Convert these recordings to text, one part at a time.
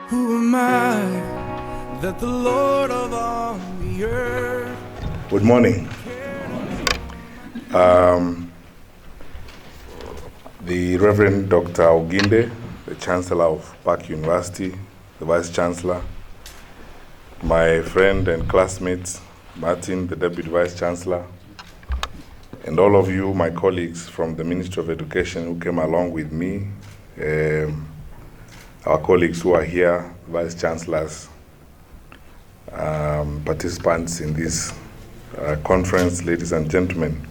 Who am I that the Lord of all the earth? Good morning. The Reverend Dr. Oginde, the Chancellor of PAC University, the Vice Chancellor, my friend and classmates, Martin, the Deputy Vice Chancellor, and all of you, my colleagues from the Ministry of Education who came along with me, our colleagues who are here, Vice Chancellors, participants in this conference, ladies and gentlemen.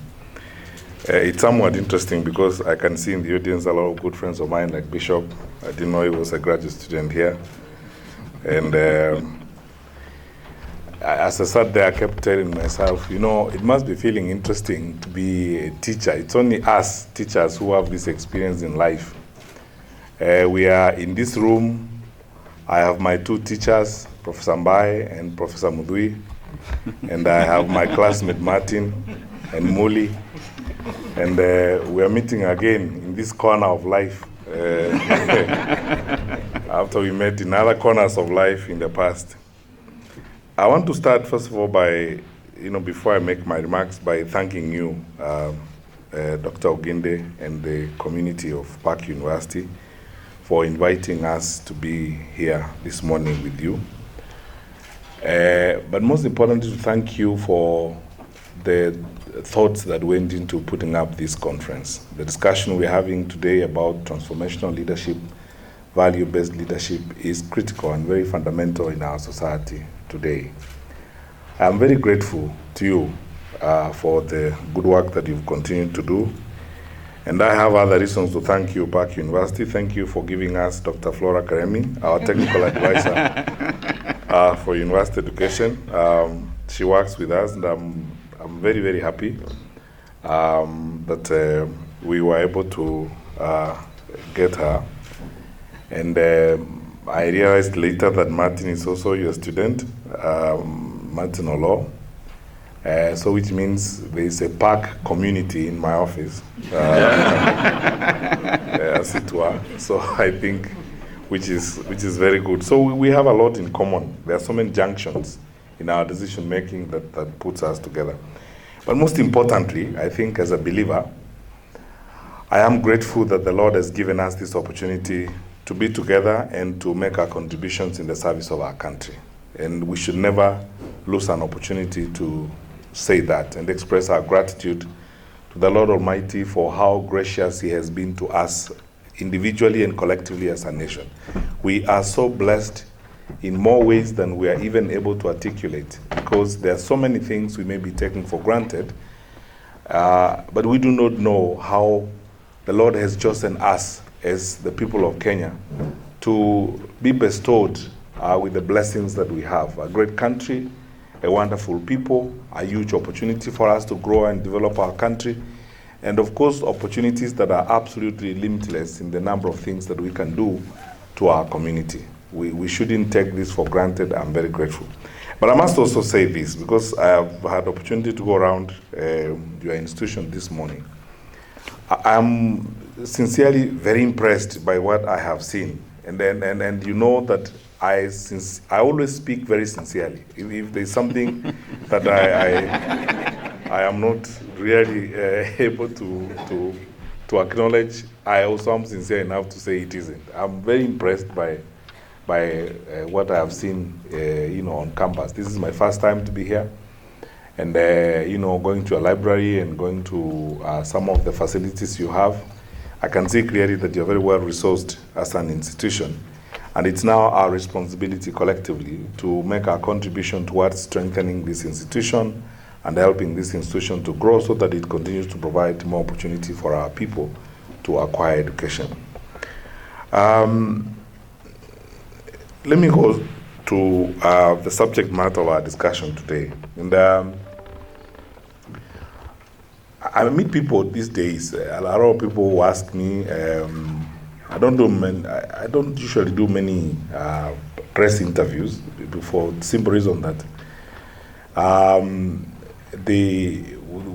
It's somewhat interesting because I can see in the audience a lot of good friends of mine like Bishop. I didn't know he was a graduate student here. And as I sat there, I kept telling myself, you know, it must be feeling interesting to be a teacher. It's only us teachers who have this experience in life. We are in this room. I have my two teachers, Professor Mbaye and Professor Mudui, and I have my classmate Martin and Muli, and we are meeting again in this corner of life after we met in other corners of life in the past. I want to start first of all by, before I make my remarks, by thanking you, Dr. Oginde and the community of PAC University for inviting us to be here this morning with you. But most importantly, to thank you for the thoughts that went into putting up this conference. The discussion we're having today about transformational leadership, value-based leadership, is critical and very fundamental in our society today. I'm very grateful to you for the good work that you've continued to do. And I have other reasons to thank you, PAC University. Thank you for giving us Dr. Flora Karemi, our technical advisor for university education. She works with us, and I'm very, very happy that we were able to get her. And I realized later that Martin is also your student, Martin Olo. So which means there is a PAC community in my office, as it were. So I think, which is very good. So we have a lot in common. There are so many junctions in our decision making that puts us together. But most importantly, I think as a believer, I am grateful that the Lord has given us this opportunity to be together and to make our contributions in the service of our country. And we should never lose an opportunity to say that and express our gratitude to the Lord Almighty for how gracious He has been to us individually and collectively as a nation. We are so blessed in more ways than we are even able to articulate, because there are so many things we may be taking for granted, but we do not know how the Lord has chosen us as the people of Kenya to be bestowed with the blessings that we have. A great country, a wonderful people, a huge opportunity for us to grow and develop our country, and of course opportunities that are absolutely limitless in the number of things that we can do to our community. We shouldn't take this for granted. I'm very grateful. But I must also say this, because I have had the opportunity to go around your institution this morning. I'm sincerely very impressed by what I have seen. And you know that I always speak very sincerely. If there's something that I am not really able to acknowledge, I also am sincere enough to say it isn't. I'm very impressed by what I have seen, on campus. This is my first time to be here, and going to a library and going to some of the facilities you have, I can see clearly that you're very well resourced as an institution, and it's now our responsibility collectively to make our contribution towards strengthening this institution and helping this institution to grow so that it continues to provide more opportunity for our people to acquire education. Let me go to the subject matter of our discussion today. And I meet people these days. A lot of people who ask me. I don't usually do many press interviews for the simple reason that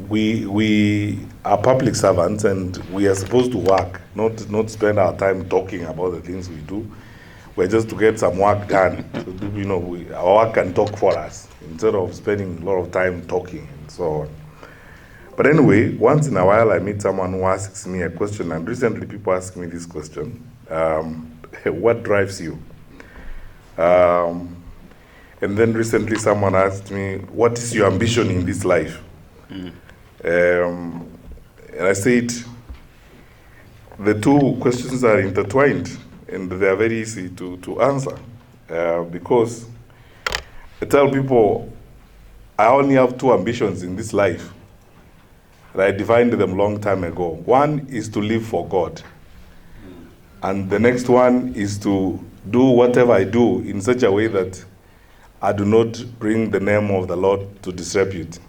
we are public servants and we are supposed to work, not spend our time talking about the things we do. we're just to get some work done. So, our work can talk for us instead of spending a lot of time talking and so on. But anyway, once in a while I meet someone who asks me a question, and recently people ask me this question, what drives you? And then recently someone asked me, what is your ambition in this life? And I said, the two questions are intertwined and they are very easy to answer because I tell people I only have two ambitions in this life. And I defined them long time ago. One is to live for God. And the next one is to do whatever I do in such a way that I do not bring the name of the Lord to disrepute.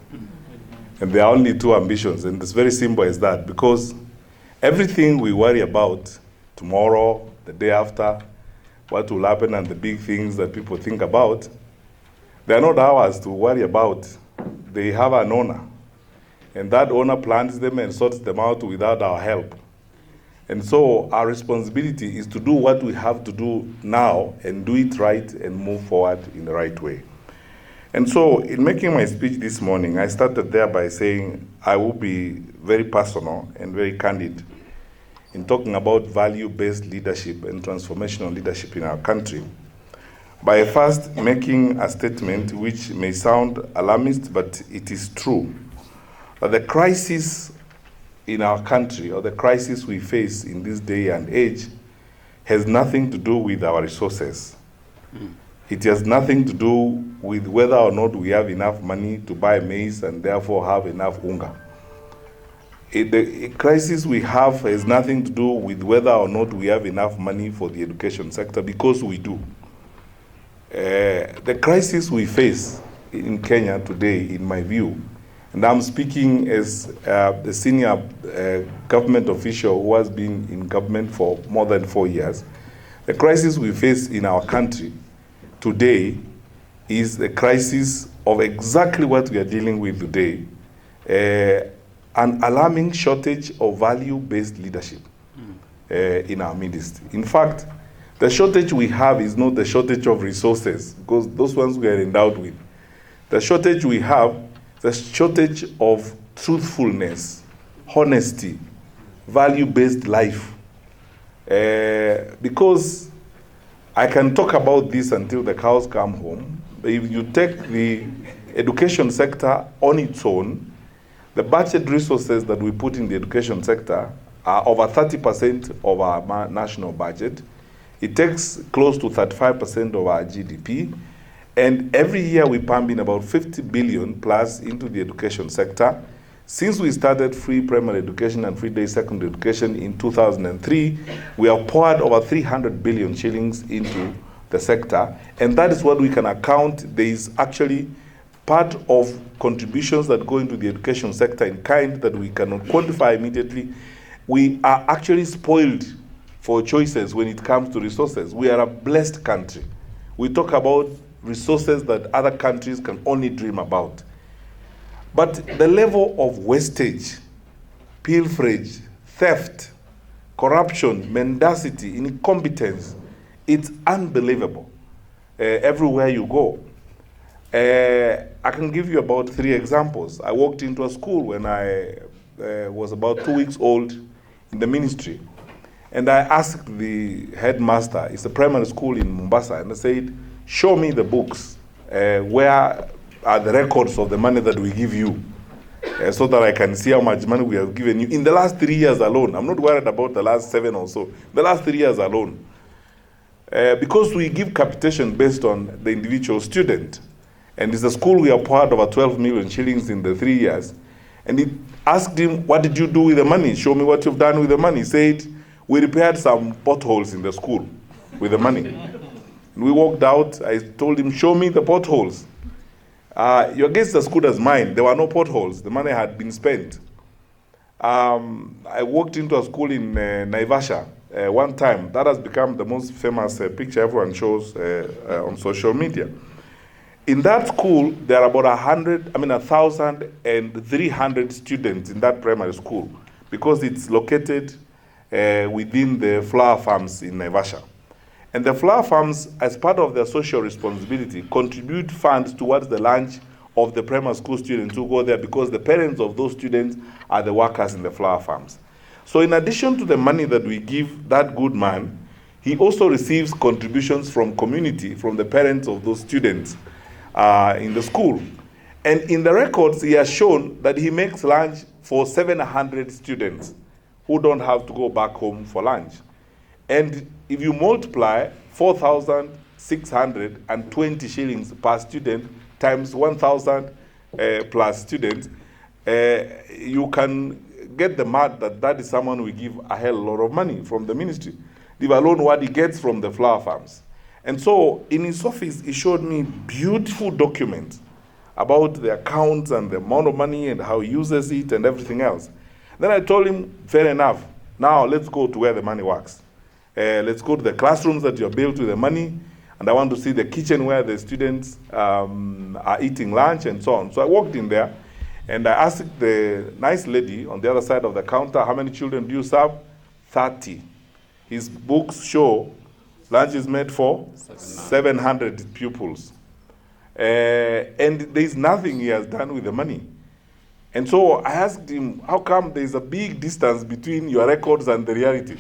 And there are only two ambitions, and it's very simple as that, because everything we worry about, tomorrow, the day after, what will happen and the big things that people think about, they are not ours to worry about. They have an owner. And that owner plans them and sorts them out without our help. And so our responsibility is to do what we have to do now and do it right and move forward in the right way. And so in making my speech this morning, I started there by saying I will be very personal and very candid in talking about value-based leadership and transformational leadership in our country, by first making a statement which may sound alarmist, but it is true, that the crisis in our country, or the crisis we face in this day and age, has nothing to do with our resources. It has nothing to do with whether or not we have enough money to buy maize and therefore have enough unga. The crisis we have has nothing to do with whether or not we have enough money for the education sector, because we do. The crisis we face in Kenya today, in my view, and I'm speaking as the senior government official who has been in government for more than 4 years, the crisis we face in our country today is the crisis of exactly what we are dealing with today, an alarming shortage of value-based leadership in our midst. In fact, the shortage we have is not the shortage of resources, because those ones we are endowed with. The shortage we have, the shortage of truthfulness, honesty, value-based life. Because I can talk about this until the cows come home. If you take the education sector on its own, the budget resources that we put in the education sector are over 30% of our national budget. It takes close to 35% of our GDP. And every year we pump in about 50 billion plus into the education sector. Since we started free primary education and free day secondary education in 2003, we have poured over 300 billion shillings into the sector. And that is what we can account. There is actually part of contributions that go into the education sector in kind that we cannot quantify immediately. We are actually spoiled for choices when it comes to resources. We are a blessed country. We talk about resources that other countries can only dream about. But the level of wastage, pilferage, theft, corruption, mendacity, incompetence, it's unbelievable everywhere you go. I can give you about 3 examples. I walked into a school when I was about 2 weeks old in the ministry. And I asked the headmaster, it's a primary school in Mombasa, and I said, show me the books. Where are the records of the money that we give you? So that I can see how much money we have given you in the last 3 years alone. I'm not worried about the last 7 or so. The last 3 years alone. Because we give capitation based on the individual student. And it's a school we have poured over 12 million shillings in the 3 years. And he asked him, what did you do with the money? Show me what you've done with the money. He said, we repaired some potholes in the school with the money. We walked out. I told him, show me the potholes. Your guess is as good as mine. There were no potholes. The money had been spent. I walked into a school in Naivasha one time. That has become the most famous picture everyone shows on social media. In that school, there are about 1,300 students in that primary school, because it's located within the flower farms in Naivasha. And the flower farms, as part of their social responsibility, contribute funds towards the lunch of the primary school students who go there, because the parents of those students are the workers in the flower farms. So in addition to the money that we give that good man, he also receives contributions from community, from the parents of those students in the school. And in the records, he has shown that he makes lunch for 700 students who don't have to go back home for lunch. And if you multiply 4,620 shillings per student times 1,000 plus students, you can get the math that that is someone who give a hell lot of money from the ministry, leave alone what he gets from the flower farms. And so in his office, he showed me beautiful documents about the accounts and the amount of money and how he uses it and everything else. Then I told him, fair enough, now let's go to where the money works. Let's go to the classrooms that you have built with the money, and I want to see the kitchen where the students are eating lunch and so on. So I walked in there, and I asked the nice lady on the other side of the counter, how many children do you serve? 30. His books show lunch is made for 700 pupils. And there's nothing he has done with the money. And so I asked him, how come there's a big distance between your records and the reality?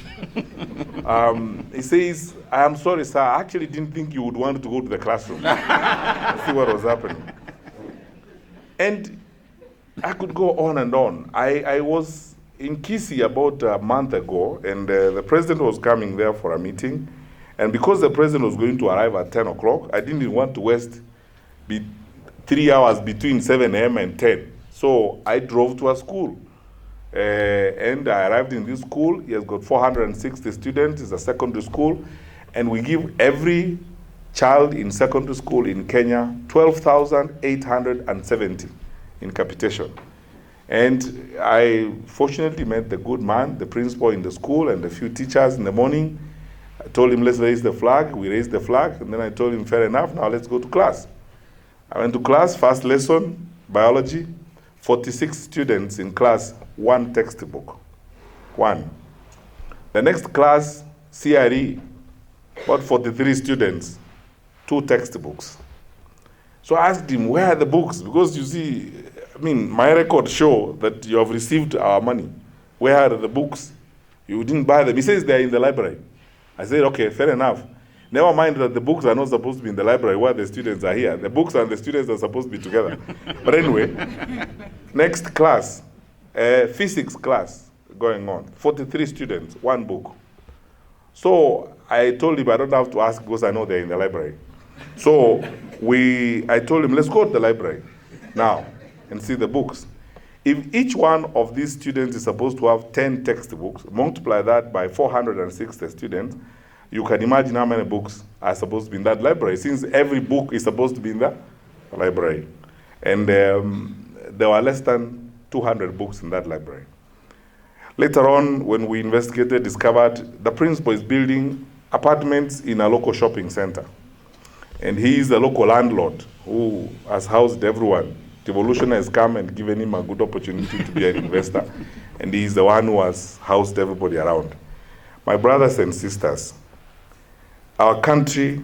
He says, I am sorry, sir, I actually didn't think you would want to go to the classroom. See what was happening. And I could go on and on. I was in Kisii about a month ago, and the president was coming there for a meeting. And because the president was going to arrive at 10 o'clock, I didn't want to waste 3 hours between 7 a.m. and 10. So I drove to a school. And I arrived in this school. He has got 460 students. It's a secondary school. And we give every child in secondary school in Kenya 12,870 in capitation. And I fortunately met the good man, the principal in the school, and a few teachers in the morning. I told him, let's raise the flag. We raised the flag. And then I told him, fair enough, now let's go to class. I went to class, first lesson, biology, 46 students in class, 1 textbook, 1. The next class, CRE, about 43 students, 2 textbooks. So I asked him, where are the books? Because you see, I mean, my records show that you have received our money. Where are the books? You didn't buy them. He says they're in the library. I said, okay, fair enough. Never mind that the books are not supposed to be in the library where the students are here. The books and the students are supposed to be together. But anyway, next class, physics class going on. 43 students, 1 book. So I told him I don't have to ask because I know they're in the library. So I told him, let's go to the library now and see the books. If each one of these students is supposed to have 10 textbooks, multiply that by 460 students, you can imagine how many books are supposed to be in that library, since every book is supposed to be in the library. And there were less than 200 books in that library. Later on, when we investigated, discovered the principal is building apartments in a local shopping center. And he is a local landlord who has housed everyone. Devolution has come and given him a good opportunity to be an investor. And he is the one who has housed everybody around. My brothers and sisters, our country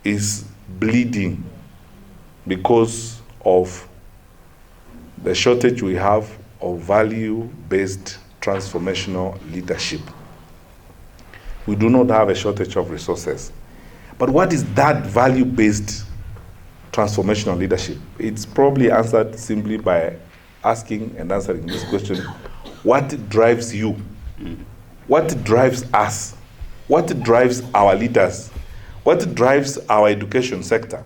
is bleeding because of the shortage we have of value-based transformational leadership. We do not have a shortage of resources. But what is that value-based transformational leadership? It's probably answered simply by asking and answering this question: what drives you? What drives us? What drives our leaders? What drives our education sector?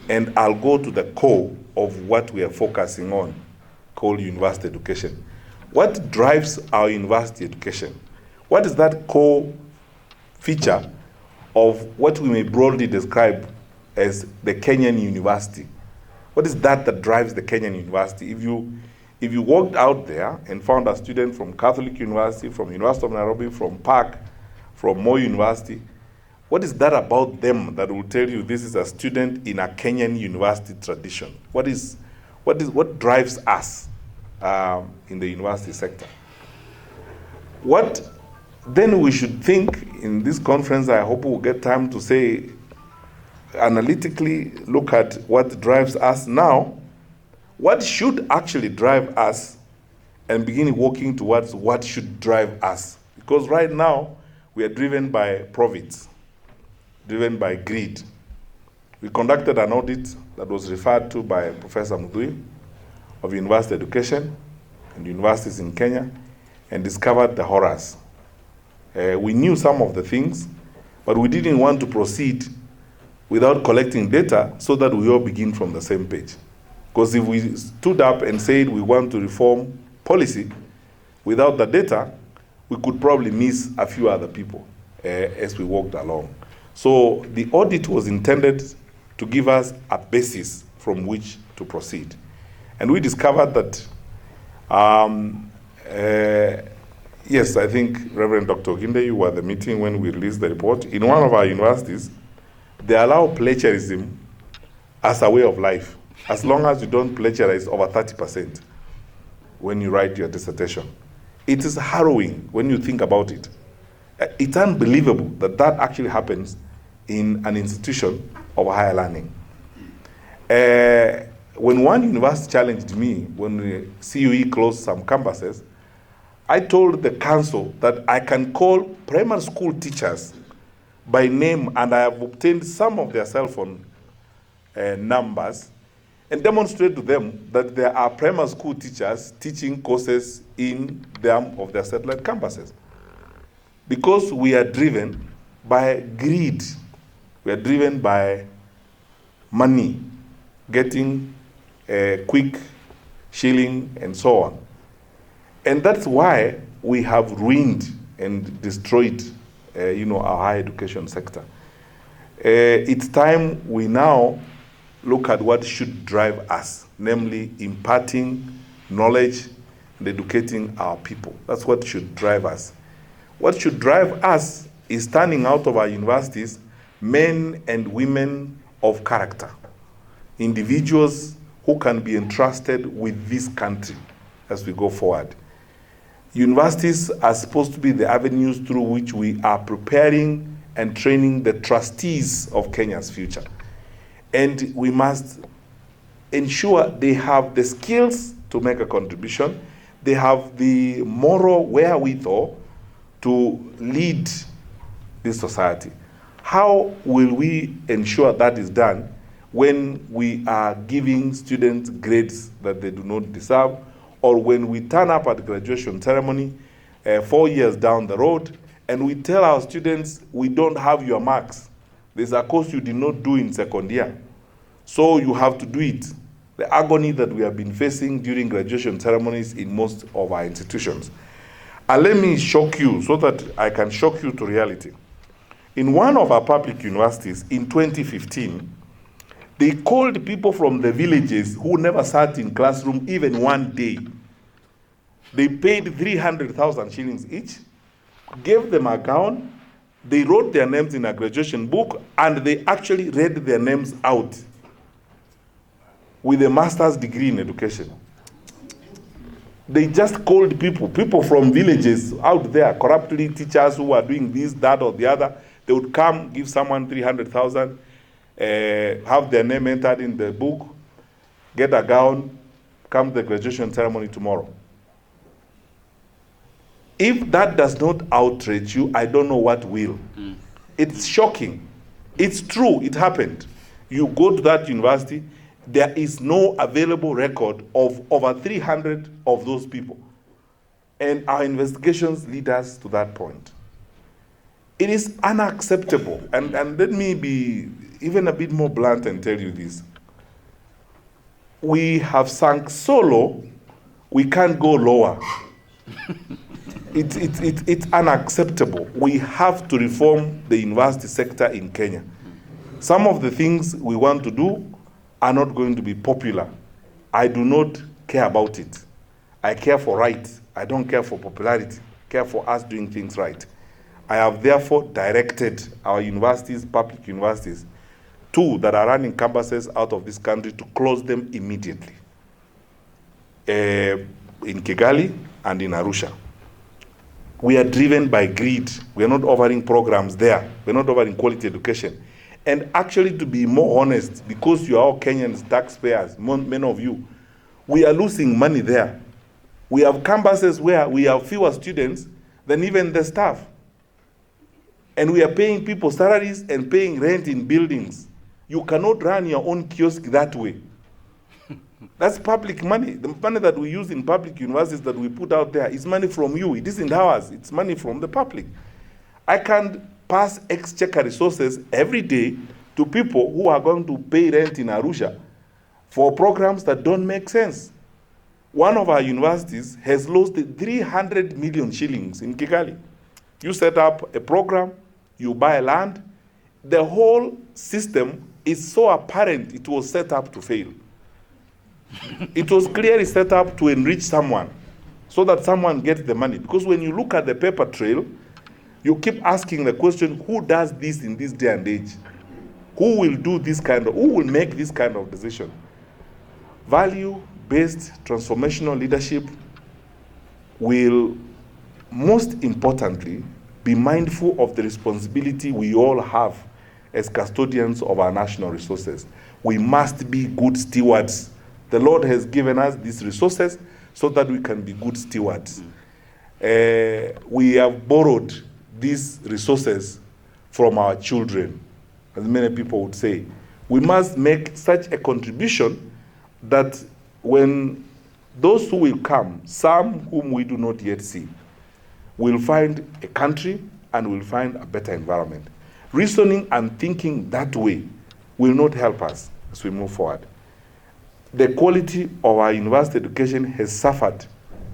And I'll go to the core of what we are focusing on, called university education. What drives our university education? What is that core feature of what we may broadly describe as the Kenyan university? What is that drives the Kenyan university? If you walked out there and found a student from Catholic University, from University of Nairobi, from PAC, from Moi University, what is that about them that will tell you this is a student in a Kenyan university tradition? What drives us in the university sector? What then we should think in this conference, I hope we'll get time to say, analytically look at what drives us now, what should actually drive us, and begin working towards what should drive us. Because right now, we are driven by profits, driven by greed. We conducted an audit that was referred to by Professor Mudhui of university education and universities in Kenya, and discovered the horrors. We knew some of the things, but we didn't want to proceed without collecting data so that we all begin from the same page. Because if we stood up and said we want to reform policy without the data, we could probably miss a few other people as we walked along. So the audit was intended to give us a basis from which to proceed. And we discovered that, yes, I think Reverend Dr. Oginde, you were at the meeting when we released the report. In one of our universities, they allow plagiarism as a way of life, as long as you don't plagiarize over 30% when you write your dissertation. It is harrowing when you think about it. It's unbelievable that that actually happens in an institution of higher learning. When one university challenged me, when the CUE closed some campuses, I told the council that I can call primary school teachers by name, and I have obtained some of their cell phone numbers, and demonstrate to them that there are primary school teachers teaching courses in them of their satellite campuses. Because we are driven by greed. We are driven by money, getting a quick shilling and so on. And that's why we have ruined and destroyed our higher education sector. It's time we now look at what should drive us, namely imparting knowledge and educating our people. That's what should drive us. What should drive us is turning out of our universities men and women of character, individuals who can be entrusted with this country as we go forward. Universities are supposed to be the avenues through which we are preparing and training the trustees of Kenya's future. And we must ensure they have the skills to make a contribution, they have the moral wherewithal to lead this society. How will we ensure that is done when we are giving students grades that they do not deserve, or when we turn up at the graduation ceremony 4 years down the road and we tell our students, we don't have your marks. There's a course you did not do in second year, so you have to do it. The agony that we have been facing during graduation ceremonies in most of our institutions. And let me shock you so that I can shock you to reality. In one of our public universities in 2015, they called people from the villages who never sat in classroom even one day. They paid 300,000 shillings each, gave them a gown, they wrote their names in a graduation book, and they actually read their names out with a master's degree in education. They just called people from villages out there, corruptly teachers who are doing this, that, or the other. They would come, give someone 300,000, have their name entered in the book, get a gown, come to the graduation ceremony tomorrow. If that does not outrage you, I don't know what will. It's shocking. It's true, it happened. You go to that university, there is no available record of over 300 of those people. And our investigations lead us to that point. It is unacceptable. And let me be even a bit more blunt and tell you this. We have sunk so low, we can't go lower. It's unacceptable. We have to reform the university sector in Kenya. Some of the things we want to do are not going to be popular. I do not care about it. I care for right. I don't care for popularity. I care for us doing things right. I have therefore directed our universities, public universities, 2 that are running campuses out of this country, to close them immediately. In Kigali and in Arusha. We are driven by greed. We are not offering programs there. We're not offering quality education. And actually, to be more honest, because you are all Kenyans, taxpayers, many of you, we are losing money there. We have campuses where we have fewer students than even the staff. And we are paying people salaries and paying rent in buildings. You cannot run your own kiosk that way. That's public money. The money that we use in public universities that we put out there is money from you. It isn't ours. It's money from the public. I can't pass exchequer resources every day to people who are going to pay rent in Arusha for programs that don't make sense. One of our universities has lost 300 million shillings in Kigali. You set up a program, you buy land, the whole system is so apparent it was set up to fail. It was clearly set up to enrich someone so that someone gets the money. Because when you look at the paper trail, you keep asking the question, who does this in this day and age? Who will do this who will make this kind of decision? Value-based transformational leadership will, most importantly, be mindful of the responsibility we all have as custodians of our national resources. We must be good stewards. The Lord has given us these resources so that we can be good stewards. We have borrowed these resources from our children, as many people would say. We must make such a contribution that when those who will come, some whom we do not yet see, will find a country and will find a better environment. Reasoning and thinking that way will not help us as we move forward. The quality of our university education has suffered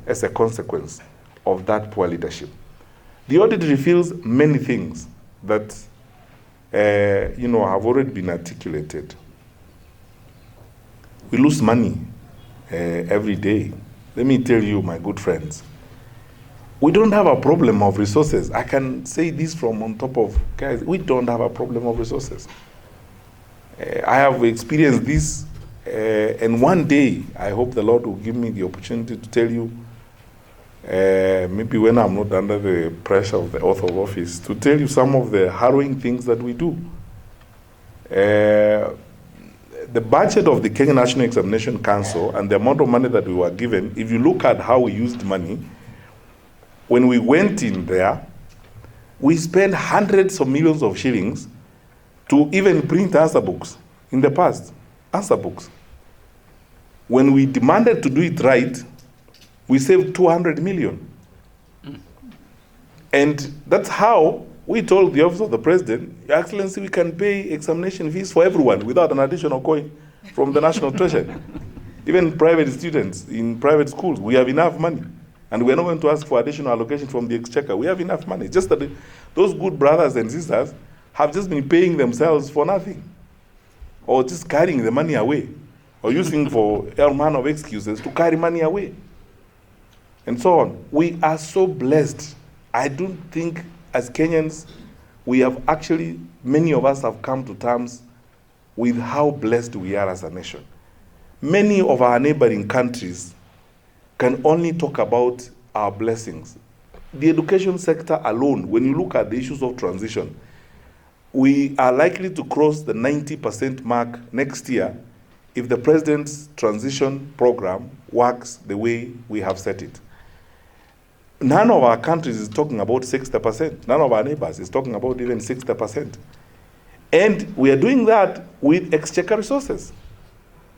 as a consequence of that poor leadership. The audit reveals many things that have already been articulated. We lose money every day. Let me tell you, my good friends, we don't have a problem of resources. I can say this from on top of, guys, we don't have a problem of resources. I have experienced this, and one day, I hope the Lord will give me the opportunity to tell you, maybe when I'm not under the pressure of the oath of office, to tell you some of the harrowing things that we do. The budget of the Kenya National Examination Council and the amount of money that we were given, if you look at how we used money, when we went in there, we spent hundreds of millions of shillings to even print answer books in the past, answer books. When we demanded to do it right, we saved 200 million. And that's how we told the Office of the President, Your Excellency, we can pay examination fees for everyone without an additional coin from the National Treasury. Even private students in private schools, we have enough money. And we're not going to ask for additional allocation from the exchequer. We have enough money. Just that those good brothers and sisters have just been paying themselves for nothing, or just carrying the money away, or using for all manner of excuses to carry money away, and so on. We are so blessed. I don't think as Kenyans, we have actually, many of us have come to terms with how blessed we are as a nation. Many of our neighboring countries can only talk about our blessings. The education sector alone, when you look at the issues of transition, we are likely to cross the 90% mark next year if the President's transition program works the way we have set it. None of our countries is talking about 60%. None of our neighbors is talking about even 60%. And we are doing that with exchequer resources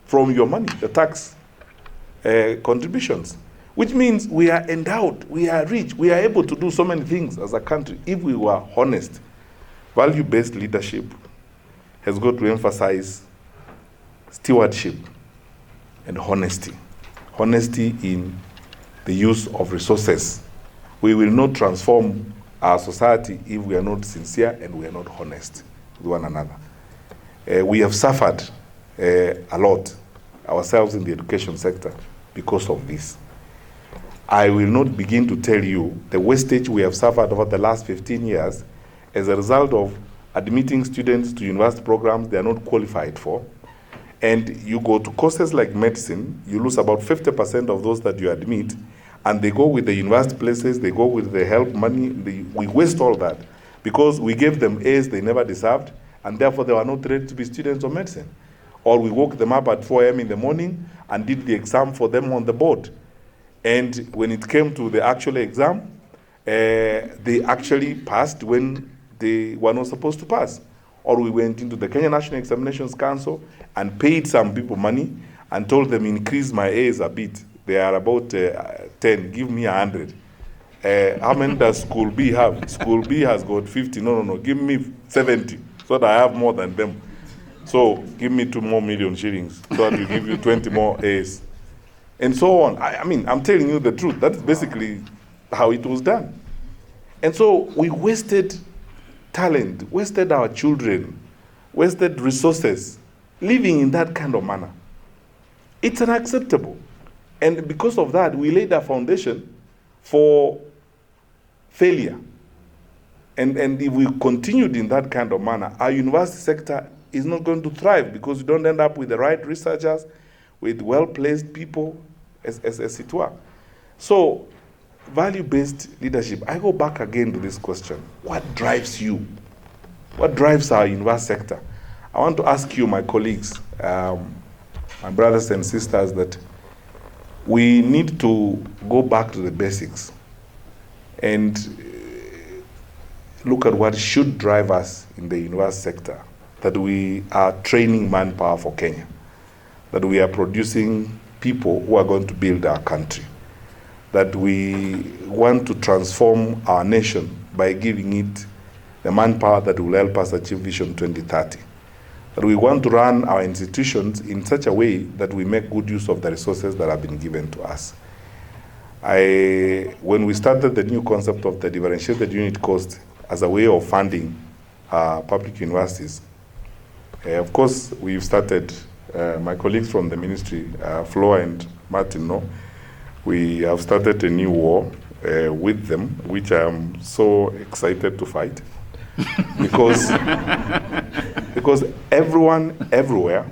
from your money, the tax contributions, which means we are endowed, we are rich, we are able to do so many things as a country if we were honest. Value-based leadership has got to emphasize stewardship and honesty. Honesty in the use of resources. We will not transform our society if we are not sincere and we are not honest with one another. We have suffered a lot ourselves in the education sector because of this. I will not begin to tell you the wastage we have suffered over the last 15 years as a result of admitting students to university programs they are not qualified for. And you go to courses like medicine, you lose about 50% of those that you admit, and they go with the university places, they go with the help money, we waste all that because we gave them A's they never deserved, and therefore they were not ready to be students of medicine. Or we woke them up at 4 a.m. in the morning and did the exam for them on the board. And when it came to the actual exam, they actually passed when they were not supposed to pass. Or we went into the Kenya National Examinations Council and paid some people money and told them, increase my A's a bit. They are about 10, give me 100. How many does School B have? School B has got 50. No, give me 70 so that I have more than them. So give me 2 more million shillings so that we give you 20 more A's. And so on. I mean, I'm telling you the truth. That's basically how it was done. And so we wasted talent, wasted our children, wasted resources, living in that kind of manner. It's unacceptable. And because of that, we laid a foundation for failure. And if we continued in that kind of manner, our university sector is not going to thrive because you don't end up with the right researchers, with well-placed people, as it were. So, value-based leadership, I go back again to this question. What drives you? What drives our university sector? I want to ask you, my colleagues, my brothers and sisters, that we need to go back to the basics and look at what should drive us in the university sector, that we are training manpower for Kenya, that we are producing people who are going to build our country, that we want to transform our nation by giving it the manpower that will help us achieve Vision 2030, that we want to run our institutions in such a way that we make good use of the resources that have been given to us. When we started the new concept of the differentiated unit cost as a way of funding public universities, of course, we've started, my colleagues from the ministry, Flo and Martin, know, we have started a new war with them, which I am so excited to fight. because everyone, everywhere,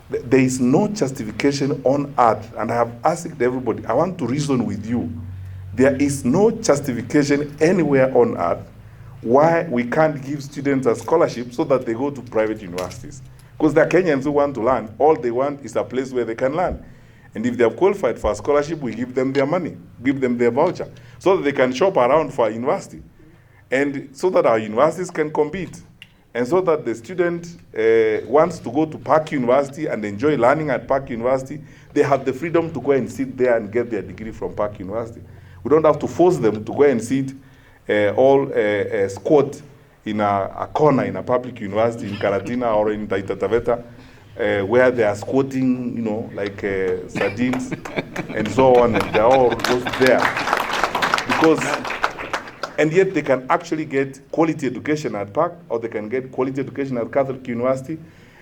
there is no justification on earth, and I have asked everybody, I want to reason with you. There is no justification anywhere on earth why we can't give students a scholarship so that they go to private universities. Because the Kenyans who want to learn, all they want is a place where they can learn. And if they have qualified for a scholarship, we give them their money, give them their voucher, so that they can shop around for a university. And so that our universities can compete. And so that the student wants to go to PAC University and enjoy learning at PAC University, they have the freedom to go and sit there and get their degree from PAC University. We don't have to force them to go and sit all squat in a corner in a public university in Karatina or in Taita Taveta, where they are squatting, you know, like sardines and so on, and they're all just there. And yet they can actually get quality education at PAC, or they can get quality education at Catholic University,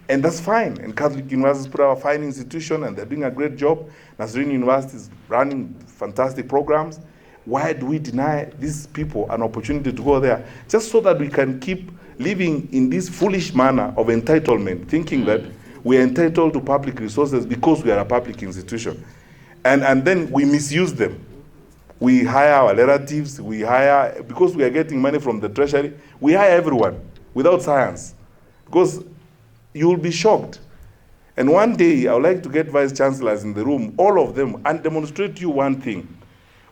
and that's fine. And Catholic universities put out a fine institution, and they're doing a great job. Nazarene University is running fantastic programs. Why do we deny these people an opportunity to go there? Just so that we can keep living in this foolish manner of entitlement, thinking that we are entitled to public resources because we are a public institution. And then we misuse them. We hire our relatives, because we are getting money from the treasury, we hire everyone without science. Because you will be shocked. And one day, I would like to get vice chancellors in the room, all of them, and demonstrate to you one thing.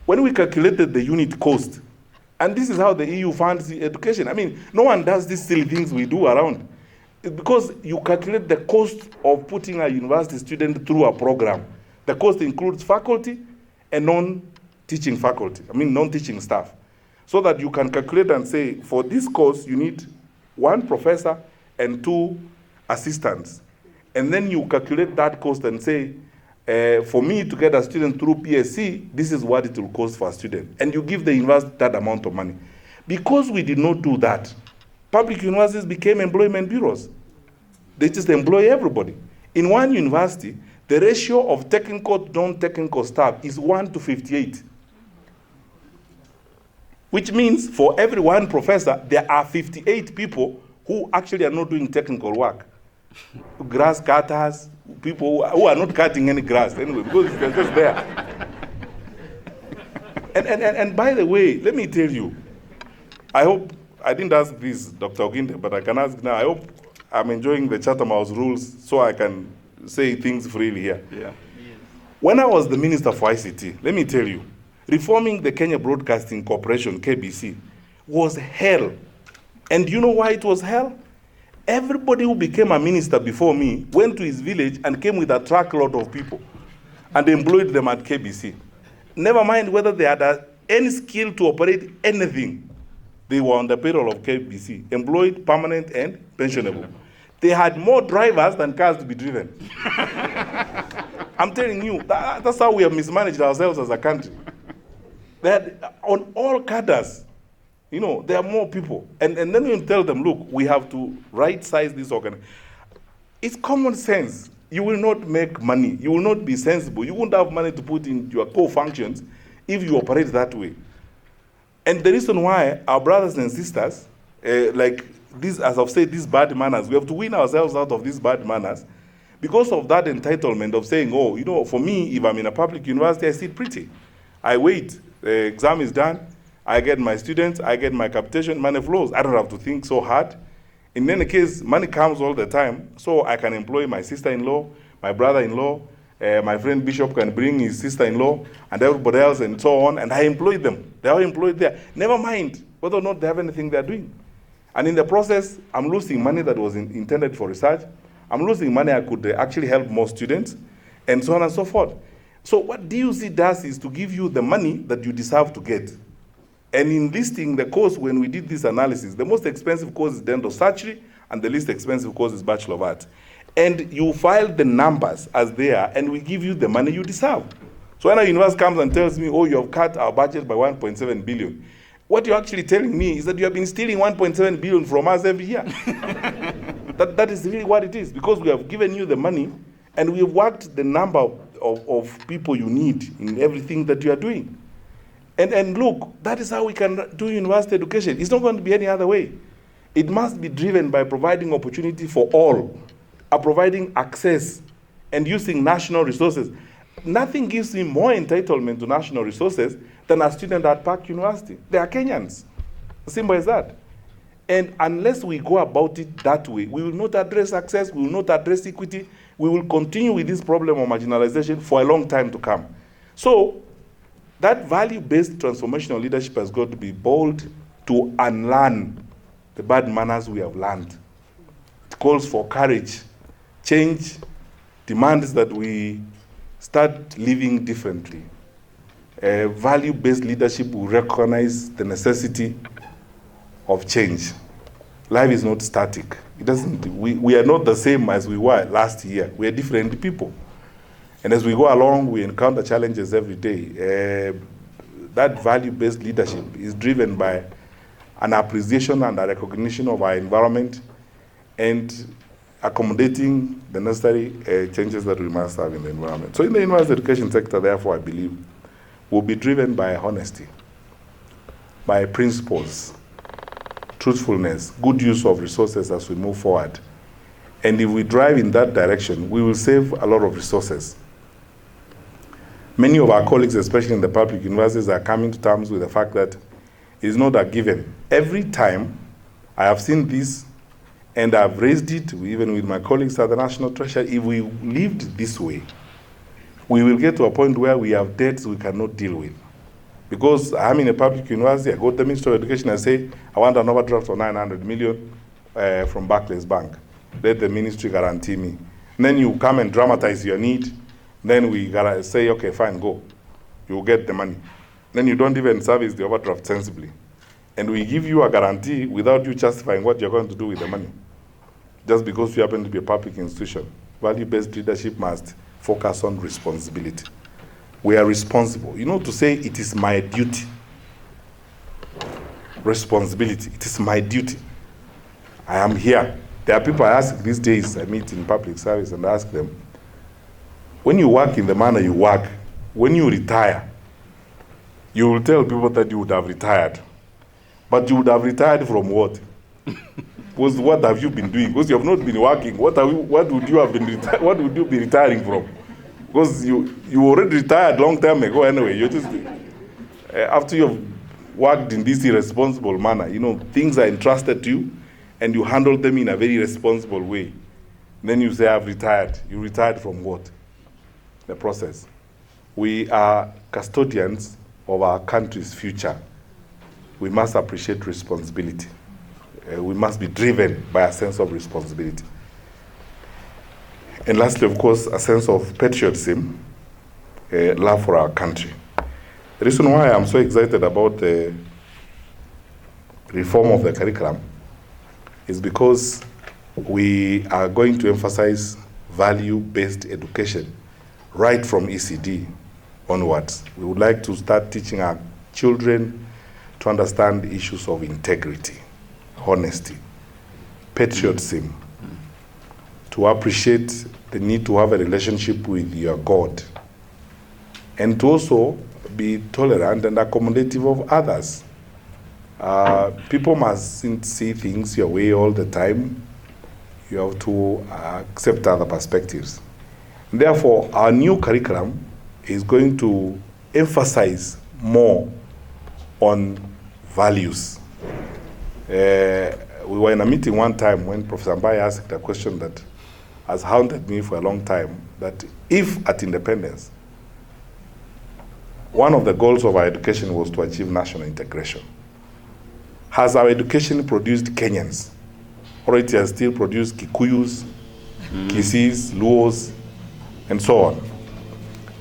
When we calculated the unit cost, and this is how the EU funds education. I mean, no one does these silly things we do around. It's because you calculate the cost of putting a university student through a program. The cost includes faculty and non-teaching faculty, non-teaching staff. So that you can calculate and say, for this course, you need 1 professor and 2 assistants. And then you calculate that cost and say, for me to get a student through PSC, this is what it will cost for a student. And you give the university that amount of money. Because we did not do that, public universities became employment bureaus. They just employ everybody. In one university, the ratio of technical to non-technical staff is 1 to 58. Which means for every 1 professor, there are 58 people who actually are not doing technical work. Grass cutters, people who are not cutting any grass anyway, because they're just there. And by the way, let me tell you, I hope, I didn't ask this, Dr. Oginde, but I can ask now. I hope I'm enjoying the Chatham House rules so I can say things freely here. Yeah. When I was the Minister for ICT, let me tell you, reforming the Kenya Broadcasting Corporation, KBC, was hell. And you know why it was hell? Everybody who became a minister before me went to his village and came with a truckload of people and employed them at KBC. Never mind whether they had any skill to operate anything. They were on the payroll of KBC, employed, permanent, and pensionable. They had more drivers than cars to be driven. I'm telling you, that's how we have mismanaged ourselves as a country. That on all cadres, you know, there are more people. And then you tell them, look, we have to right-size this organ. It's common sense. You will not make money. You will not be sensible. You won't have money to put in your core functions if you operate that way. And the reason why our brothers and sisters, like this, as I've said, these bad manners, we have to win ourselves out of these bad manners because of that entitlement of saying, oh, you know, for me, if I'm in a public university, I sit pretty. I wait. The exam is done. I get my students. I get my capitation. Money flows. I don't have to think so hard. In any case, money comes all the time, so I can employ my sister-in-law, my brother-in-law, my friend Bishop can bring his sister-in-law, and everybody else, and so on, and I employ them. They are employed there. Never mind whether or not they have anything they're doing. And in the process, I'm losing money that was intended for research. I'm losing money I could actually help more students, and so on and so forth. So what DUC does is to give you the money that you deserve to get. And in listing the course, when we did this analysis, the most expensive course is dental surgery, and the least expensive course is Bachelor of Arts. And you file the numbers as they are, and we give you the money you deserve. So when a university comes and tells me, oh, you have cut our budget by 1.7 billion, what you're actually telling me is that you have been stealing 1.7 billion from us every year. that is really what it is, because we have given you the money, and we have worked the number of people you need in everything that you are doing. And look, that is how we can do university education. It's not going to be any other way. It must be driven by providing opportunity for all, providing access, and using national resources. Nothing gives me more entitlement to national resources than a student at PAC University. They are Kenyans. Simple as that. And unless we go about it that way, we will not address access, we will not address equity, we will continue with this problem of marginalization for a long time to come. So, that value-based transformational leadership has got to be bold to unlearn the bad manners we have learned. It calls for courage, change, demands that we start living differently. Value-based leadership will recognize the necessity of change. Life is not static. It doesn't. We are not the same as we were last year. We are different people. And as we go along, we encounter challenges every day. That value-based leadership is driven by an appreciation and a recognition of our environment and accommodating the necessary changes that we must have in the environment. So in the university education sector, therefore, I believe, will be driven by honesty, by principles, truthfulness, good use of resources as we move forward. And if we drive in that direction, we will save a lot of resources. Many of our colleagues, especially in the public universities, are coming to terms with the fact that it is not a given. Every time I have seen this, and I've raised it even with my colleagues at the National Treasury, if we lived this way, we will get to a point where we have debts we cannot deal with. Because I'm in a public university, I go to the Ministry of Education and say, I want an overdraft of 900 million from Barclays Bank. Let the ministry guarantee me. And then you come and dramatize your need. Then we gotta say, okay, fine, go. You'll get the money. Then you don't even service the overdraft sensibly. And we give you a guarantee without you justifying what you're going to do with the money. Just because you happen to be a public institution. Value-based leadership must focus on responsibility. We are responsible. You know, to say it is my duty. Responsibility. It is my duty. I am here. There are people I ask these days, I meet in public service and ask them, when you work in the manner you work, when you retire, you will tell people that you would have retired. But you would have retired from what? Because what have you been doing? Because you have not been working. What would you have been? What would you be retiring from? Because you already retired long time ago anyway. After you've worked in this irresponsible manner, things are entrusted to you, and you handle them in a very responsible way. Then you say, I've retired. You retired from what? The process. We are custodians of our country's future. We must appreciate responsibility. We must be driven by a sense of responsibility. And lastly, of course, a sense of patriotism, love for our country. The reason why I'm so excited about the reform of the curriculum is because we are going to emphasize value-based education right from ECD onwards. We would like to start teaching our children to understand issues of integrity, honesty, patriotism, to appreciate the need to have a relationship with your God, and to also be tolerant and accommodative of others. People mustn't see things your way all the time. You have to accept other perspectives. Therefore, our new curriculum is going to emphasize more on values. We were in a meeting one time when Professor Mbai asked a question that has haunted me for a long time, that if at independence, one of the goals of our education was to achieve national integration, has our education produced Kenyans? Or it has still produced Kikuyus, Kisis, Luos, and so on.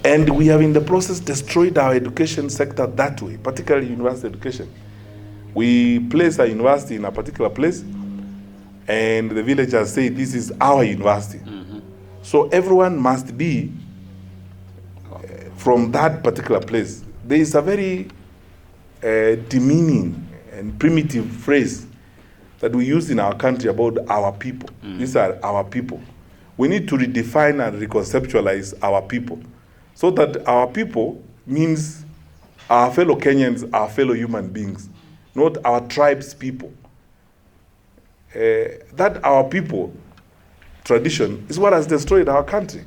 And we have in the process destroyed our education sector that way, particularly university education. We place a university in a particular place, and the villagers say, this is our university. So everyone must be from that particular place. There is a very demeaning and primitive phrase that we use in our country about our people. These are our people. We need to redefine and reconceptualize our people, so that our people means our fellow Kenyans, our fellow human beings, not our tribe's people. That our people tradition is what has destroyed our country.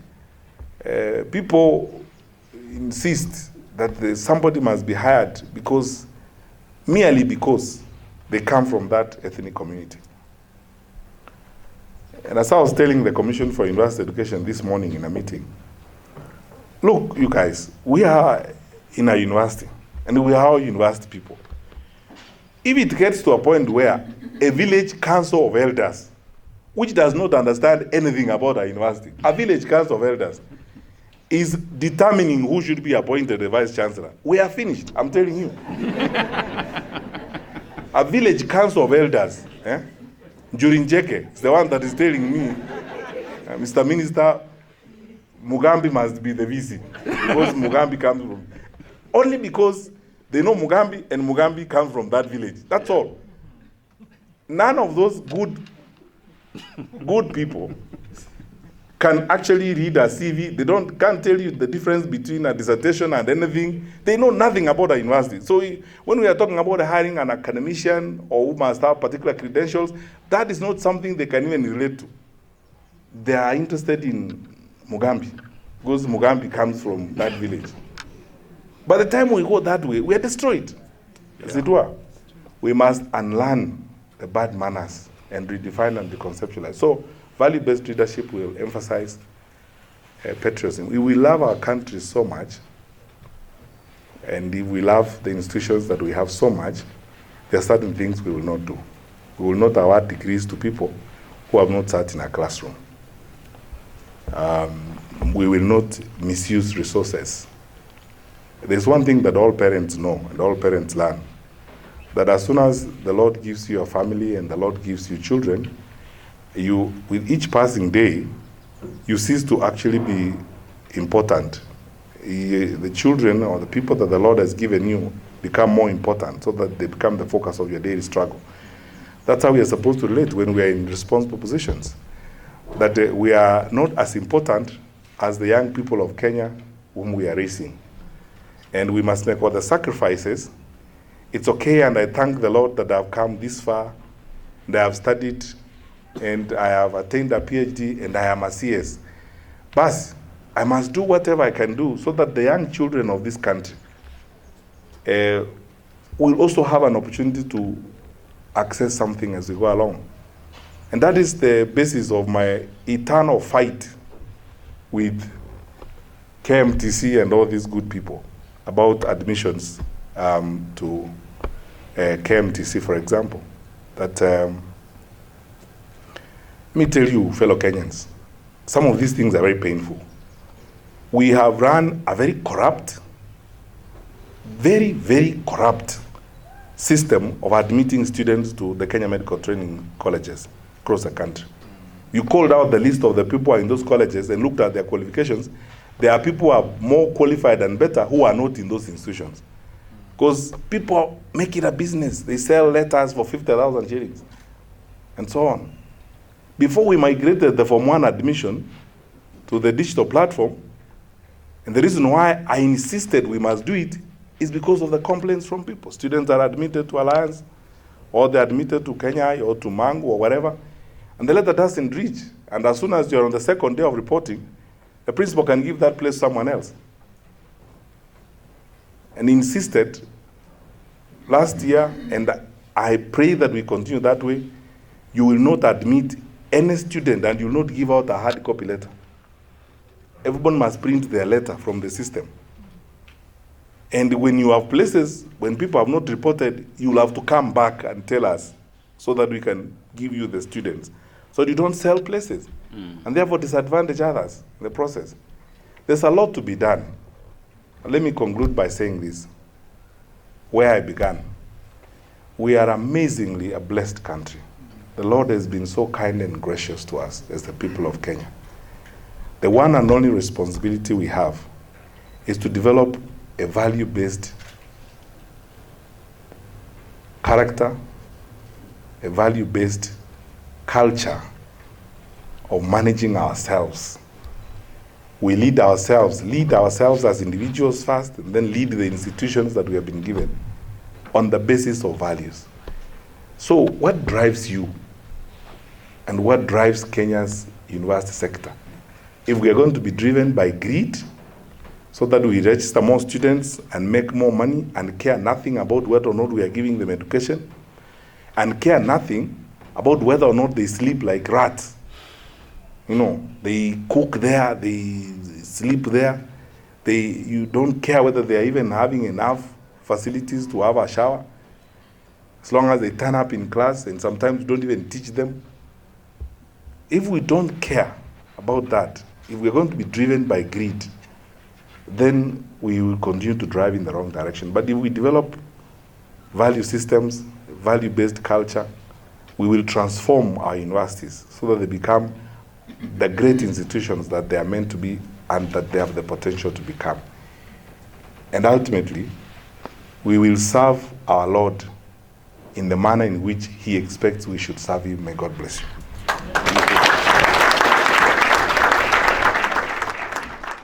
People insist that somebody must be hired merely because they come from that ethnic community. And as I was telling the Commission for University Education this morning in a meeting, look, you guys, we are in a university, and we are all university people. If it gets to a point where a village council of elders, which does not understand anything about a university, a village council of elders, is determining who should be appointed the vice chancellor, we are finished, I'm telling you. A village council of elders, during Jeke, is the one that is telling me, Mr. Minister, Mugambi must be the VC, because Mugambi comes from, only because they know Mugambi, and Mugambi comes from that village. That's all. None of those good people can actually read a CV. They can't tell you the difference between a dissertation and anything. They know nothing about a university. So when we are talking about hiring an academician or who must have particular credentials, that is not something they can even relate to. They are interested in Mugambi, because Mugambi comes from that village. By the time we go that way, we are destroyed, as it were. We must unlearn the bad manners and redefine and reconceptualize. So value-based leadership will emphasize patriotism. We will love our country so much, and if we love the institutions that we have so much, there are certain things we will not do. We will not award degrees to people who have not sat in a classroom. We will not misuse resources. There's one thing that all parents know and all parents learn, that as soon as the Lord gives you a family and the Lord gives you children, with each passing day, you cease to actually be important. The children or the people that the Lord has given you become more important, so that they become the focus of your daily struggle. That's how we are supposed to relate when we are in responsible positions. That we are not as important as the young people of Kenya whom we are raising. And we must make all the sacrifices. It's okay, and I thank the Lord that I've come this far, and I have studied, and I have attained a PhD, and I am a CS. But I must do whatever I can do so that the young children of this country we'll also have an opportunity to access something as we go along. And that is the basis of my eternal fight with KMTC and all these good people about admissions to KMTC, for example. That, let me tell you, fellow Kenyans, some of these things are very painful. We have run a very corrupt, very, very corrupt system of admitting students to the Kenya Medical Training Colleges across the country. You called out the list of the people in those colleges and looked at their qualifications. There are people who are more qualified and better who are not in those institutions. Because people make it a business. They sell letters for 50,000 shillings and so on. Before we migrated the Form 1 admission to the digital platform, and the reason why I insisted we must do it is because of the complaints from people. Students are admitted to Alliance, or they're admitted to Kenya, or to Mangu, or whatever, and the letter doesn't reach. And as soon as you're on the second day of reporting, the principal can give that place to someone else. And he insisted last year, and I pray that we continue that way, you will not admit any student and you will not give out a hard copy letter. Everyone must print their letter from the system. And when you have places, when people have not reported, you'll have to come back and tell us so that we can give you the students. So you don't sell places and therefore disadvantage others in the process. There's a lot to be done. Let me conclude by saying this, where I began. We are amazingly a blessed country. The Lord has been so kind and gracious to us as the people of Kenya. The one and only responsibility we have is to develop a value-based character, a value-based culture of managing ourselves. We lead ourselves as individuals first, and then lead the institutions that we have been given on the basis of values. So what drives you and what drives Kenya's university sector? If we are going to be driven by greed, so that we register more students and make more money and care nothing about whether or not we are giving them education, and care nothing about whether or not they sleep like rats. You know, they cook there, they sleep there. You don't care whether they are even having enough facilities to have a shower, as long as they turn up in class, and sometimes you don't even teach them. If we don't care about that, if we're going to be driven by greed, then we will continue to drive in the wrong direction. But if we develop value systems, value-based culture, we will transform our universities so that they become the great institutions that they are meant to be and that they have the potential to become. And ultimately, we will serve our Lord in the manner in which He expects we should serve Him. May God bless you.